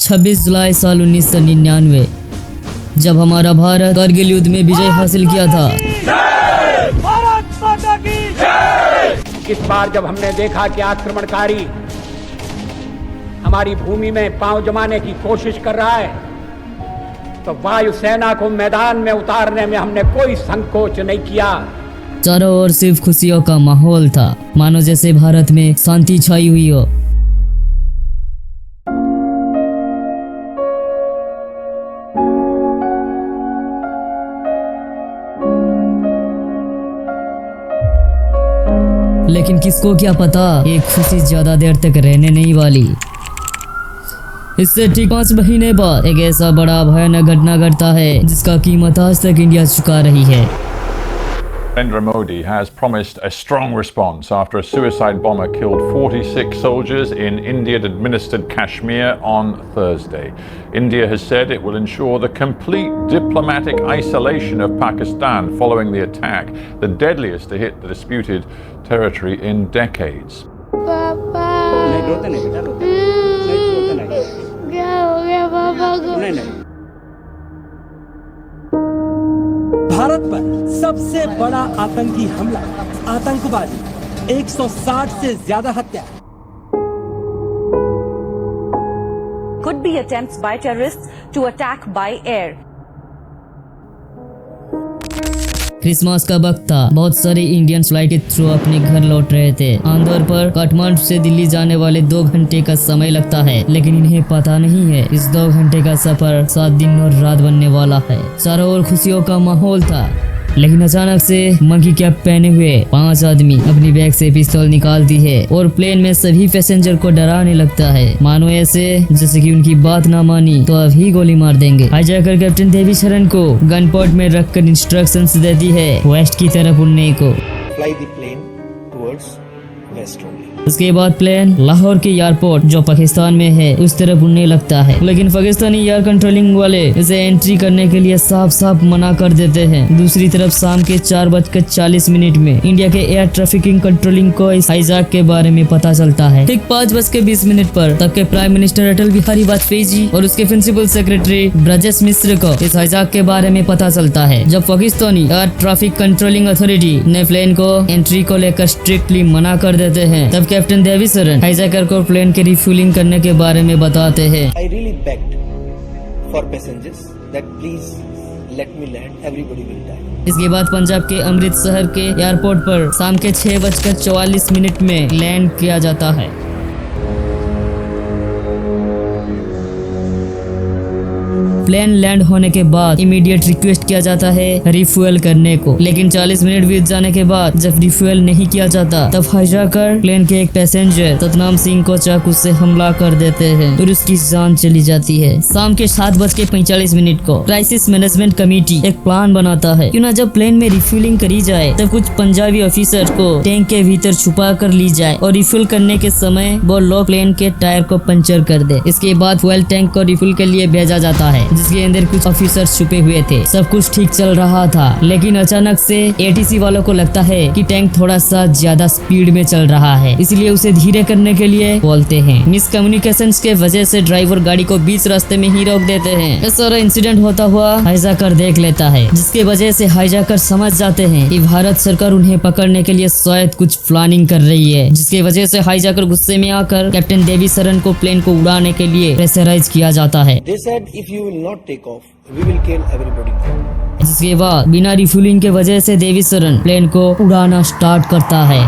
26 जुलाई साल 1999 जब हमारा भारत कारगिल युद्ध में विजय हासिल किया था। भारत माता की जय। इस बार जब हमने देखा कि आक्रमणकारी हमारी भूमि में पांव जमाने की कोशिश कर रहा है तो वायुसेना को मैदान में उतारने में हमने कोई संकोच नहीं किया। चारों ओर सिर्फ खुशियों का माहौल था, मानो जैसे भारत में शांति छाई हुई हो। लेकिन किसको क्या पता ये खुशी ज्यादा देर तक रहने नहीं वाली। इससे ठीक 5 महीने बाद एक ऐसा बड़ा भयानक घटना घटता है जिसका कीमत आज तक इंडिया चुका रही है। Narendra Modi has promised a strong response after a suicide bomber killed 46 soldiers in Indian-administered Kashmir on Thursday. India has said it will ensure the complete diplomatic isolation of Pakistan following the attack, the deadliest to hit the disputed territory in decades. पापा क्या हो गया पापा को? भारत पर सबसे बड़ा आतंकी हमला, आतंकवादी, 160 से ज्यादा हत्या। Could be attempts by terrorists to attack by air. Christmas का वक्त था। बहुत सारे इंडियन फ्लाइट के थ्रू अपने घर लौट रहे थे। आमतौर पर काठमांडू से दिल्ली जाने वाले 2 घंटे का समय लगता है, लेकिन इन्हें पता नहीं है इस 2 घंटे का सफर 7 दिन और रात बनने वाला है। चारों ओर खुशियों का माहौल था, लेकिन अचानक से मंकी कैप पहने हुए 5 आदमी अपनी बैग से पिस्तौल निकालती है और प्लेन में सभी पैसेंजर को डराने लगता है, मानो ऐसे जैसे कि उनकी बात ना मानी तो अभी गोली मार देंगे। हाईजैकर कैप्टन देवी शरण को गन पॉइंट में रखकर इंस्ट्रक्शंस देती है वेस्ट की तरफ उड़ने को। Fly the plane towards west only. उसके बाद प्लेन लाहौर के एयरपोर्ट जो पाकिस्तान में है उस तरफ उड़ने लगता है, लेकिन पाकिस्तानी एयर कंट्रोलिंग वाले इसे एंट्री करने के लिए साफ साफ मना कर देते हैं। दूसरी तरफ शाम के 4:40 में इंडिया के एयर ट्रैफिकिंग कंट्रोलिंग को इस हाईजैक के बारे में पता चलता है। ठीक 5:20 पर तब के प्राइम मिनिस्टर अटल बिहारी वाजपेयी जी और उसके प्रिंसिपल सेक्रेटरी ब्रजेश मिश्र को इस हाईजैक के बारे में पता चलता है। जब Pakistani air traffic controlling authority ने प्लेन को एंट्री को लेकर स्ट्रिक्टली मना कर देते हैं, तब कैप्टन देवी शरण हाईजैकर को प्लेन के रिफ्यूलिंग करने के बारे में बताते हैं। I really begged for passengers that please let me land. Everybody will die. इसके बाद पंजाब के अमृतसर के एयरपोर्ट पर शाम के 6:44 में लैंड किया जाता है। प्लेन लैंड होने के बाद इमीडिएट रिक्वेस्ट किया जाता है रिफ्यूएल करने को, लेकिन 40 मिनट बीत जाने के बाद जब रिफ्यूएल नहीं किया जाता तब हाईजैकर प्लेन के एक पैसेंजर सतनाम सिंह को चाकू से हमला कर देते हैं और उसकी जान चली जाती है। शाम के 7:45 को क्राइसिस मैनेजमेंट कमेटी एक प्लान बनाता है क्यों ना जब प्लेन में रिफ्यूलिंग करी जाए तब कुछ पंजाबी ऑफिसर को टैंक के भीतर छुपा कर ली जाए और रिफ्यूल करने के समय वो लोग प्लेन के टायर को पंचर कर दे। इसके बाद फ्यूल टैंक को रिफ्यूल के लिए भेजा जाता है जिसके अंदर कुछ ऑफिसर्स छुपे हुए थे। सब कुछ ठीक चल रहा था, लेकिन अचानक से एटीसी वालों को लगता है कि टैंक थोड़ा सा ज्यादा स्पीड में चल रहा है, इसलिए उसे धीरे करने के लिए बोलते हैं। मिसकम्युनिकेशंस के वजह से ड्राइवर गाड़ी को बीच रास्ते में ही रोक देते हैं। इस सारा इंसिडेंट होता हुआ हाईजैकर देख लेता है, जिसके वजह से हाईजैकर समझ जाते हैं कि भारत सरकार उन्हें पकड़ने के लिए शायद कुछ प्लानिंग कर रही है, जिसकी वजह से हाईजैकर गुस्से में आकर कैप्टन देवी शरण को प्लेन को उड़ाने के लिए प्रेशराइज किया जाता है। They said if you will not take off, we will kill everybody. जिसके बाद बिना रिफ्यूलिंग के वजह से देवी शरण प्लेन को उड़ाना स्टार्ट करता है।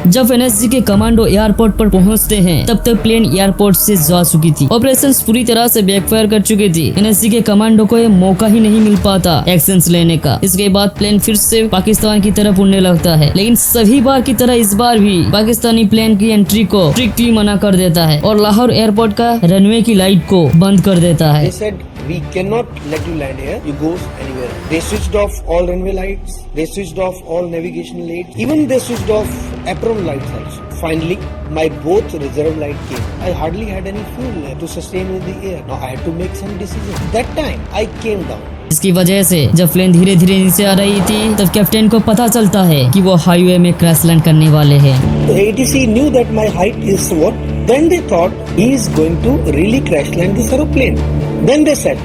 जब एनएसजी के कमांडो एयरपोर्ट पर पहुंचते हैं तब तक प्लेन एयरपोर्ट से जा चुकी थी। ऑपरेशंस पूरी तरह से बैकफायर कर चुकी थी। एनएसजी के कमांडो को ये मौका ही नहीं मिल पाता एक्शंस लेने का। इसके बाद प्लेन फिर से पाकिस्तान की तरफ उड़ने लगता है, लेकिन सभी बार की तरह इस बार भी पाकिस्तानी प्लेन की एंट्री को स्ट्रिक्टली मना कर देता है और लाहौर एयरपोर्ट का रनवे की लाइट को बंद कर देता है। They said we cannot let you land here. You go anywhere. They switched off all runway lights. They switched off all navigational lights. Even they switched off apron lights also. Finally, my both reserve light came. I hardly had any fuel to sustain in the air. Now I had to make some decisions. That time I came down. इसकी वजह से जब plane धीरे धीरे नीचे आ रही थी तब कैप्टन को पता चलता है कि वो हाईवे में क्रैश लैंड करने वाले हैं। The ATC knew that my height is what? Then they thought he is going to really crash land this aeroplane. Then they said,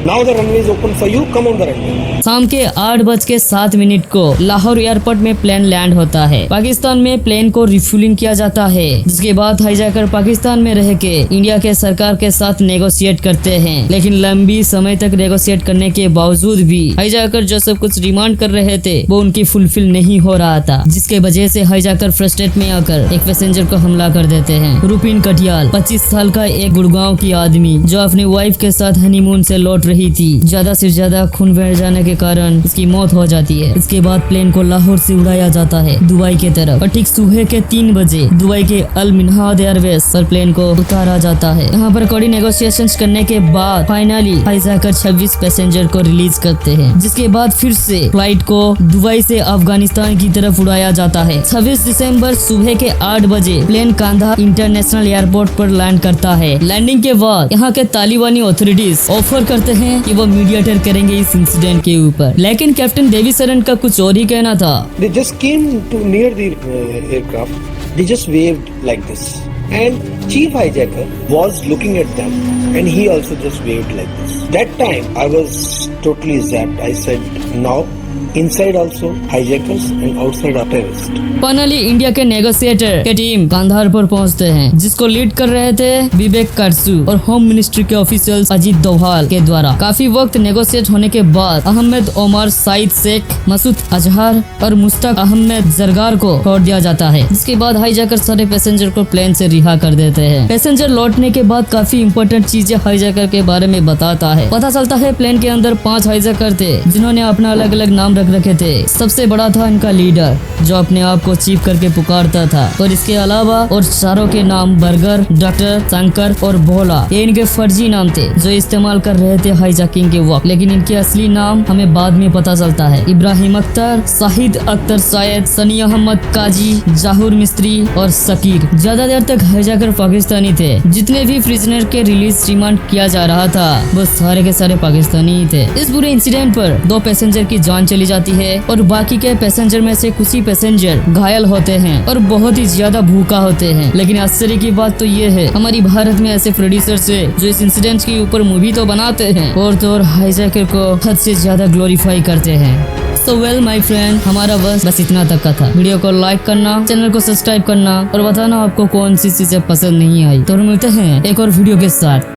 now the runway is open for you, come on the runway. शाम के 8:07 को Lahore airport में plane land होता है। पाकिस्तान में plane को refuelling किया जाता है, जिसके बाद हाईजैकर पाकिस्तान में रह के इंडिया के सरकार के साथ नेगोशिएट करते हैं, लेकिन लंबी समय तक नेगोशिएट करने के बावजूद भी हाईजैकर जो सब कुछ डिमांड कर रहे थे वो उनकी फुलफिल नहीं हो रहा था, जिसके वजह से हाईजैकर फ्रस्ट्रेट में आकर एक पैसेंजर को हमला कर देते हैं। रुपिन कटियाल 25 साल का एक गुड़गांव की आदमी जो अपनी वाइफ के साथ हनीमून से लौट रही थी, ज्यादा से ज्यादा खून बह जाने के कारण इसकी मौत हो जाती है। इसके बाद प्लेन को लाहौर से उड़ाया जाता है दुबई की तरफ और ठीक सुबह के 3 बजे दुबई के अल मिनहाद एयरवेज पर प्लेन को उतारा जाता है। यहाँ पर कड़ी नेगोशिएशंस करने के बाद फाइनली हाईजैकर 26 पैसेंजर को रिलीज करते हैं, जिसके बाद फिर से फ्लाइट को दुबई से अफगानिस्तान की तरफ उड़ाया जाता है। 26 दिसंबर सुबह के 8 बजे प्लेन कांधार इंटरनेशनल एयरपोर्ट पर लैंड करता है। लैंडिंग के बाद यहाँ के तालिबानी अथॉरिटीज ऑफर करते हैं कि वो मीडिएटर करेंगे इस इंसिडेंट के ऊपर, लेकिन कैप्टन देवीसरन का कुछ और ही कहना था। They just came to near the aircraft. They just waved like this. And chief hijacker was looking at them and he also just waved like this. That time I was totally zapped. I said, now inside also hijackers and outside are terrorists. Finally India के negotiator के team Kandahar पर पहुंचते हैं, जिसको lead कर रहे थे विवेक करसू और होम मिनिस्ट्री के ऑफिशियल्स अजीत दोभाल के द्वारा। काफी वक्त नेगोशिएट होने के बाद अहमद ओमर, साइद शेख, मसूद अजहर और मुश्ताक अहमद जरगार को छोड़ दिया जाता है, जिसके बाद हाईजैकर सारे पैसेंजर को प्लेन से रिहा कर देते हैं। पैसेंजर लौटने के बाद काफी इंपॉर्टेंट चीजें हाईजैकर के बारे में बताता है। पता चलता है प्लेन के अंदर 5 हाईजैकर थे, जिन्होंने अपना अलग अलग नाम रख रखे थे। सबसे बड़ा था इनका लीडर, जो अपने आप को चीफ करके पुकारता था, और इसके अलावा और चारों के नाम बर्गर, डॉक्टर, शंकर और भोला, ये इनके फर्जी नाम थे जो इस्तेमाल कर रहे थे हाईजैकिंग के वक्त, लेकिन इनके असली नाम हमें बाद में पता चलता है। इब्राहिम अख्तर, शाहिद अख्तर शायद, सनी अहमद काजी, जाहुर मिस्त्री और शकीर। ज्यादा देर तक हाईजैकर पाकिस्तानी थे। जितने भी प्रिजनर के रिलीज रिमांड किया जा रहा था वो सारे के सारे पाकिस्तानी ही थे। इस पूरे इंसिडेंट पर 2 पैसेंजर की जान चली जाती है और बाकी के पैसेंजर में से कुछ ही पैसेंजर घायल होते हैं और बहुत ही ज्यादा भूखा होते हैं। लेकिन आश्चर्य की बात तो ये है, हमारी भारत में ऐसे प्रोड्यूसर्स है जो इस इंसिडेंट के ऊपर मूवी तो बनाते हैं और तो और हाईजैकर को हद से ज्यादा ग्लोरीफाई करते हैं। So well my friend, हमारा बस इतना तक का था। वीडियो को लाइक करना, चैनल को सब्सक्राइब करना और बताना आपको कौन सी चीजें पसंद नहीं आई। तो मिलते हैं एक और वीडियो के साथ।